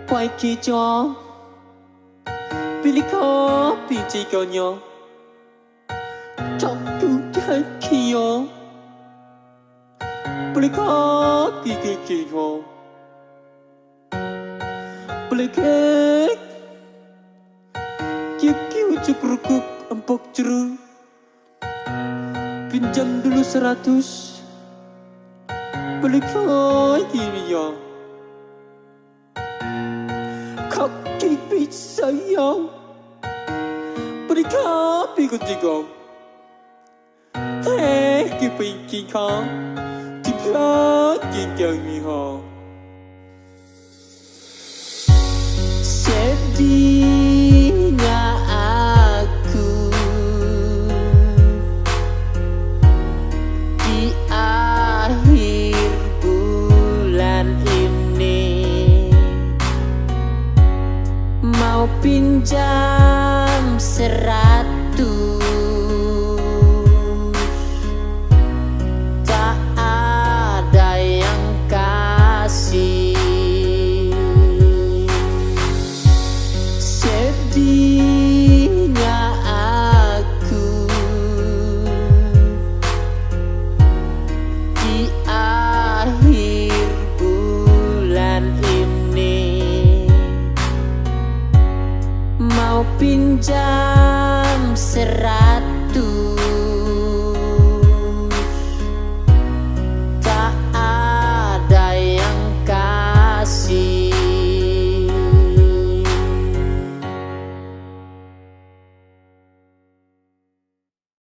quay kia cho Billy có bị chỉ có nhau trong cứu trái kia Billy có kỳ hồ Billy kek kia cứu cukup empok ceru pinjam dulu 100 Beli koi ya Kaki bisa ya Beli kopi ketiga Hei kipinki ka Tipla kinkyang mi ha Sedih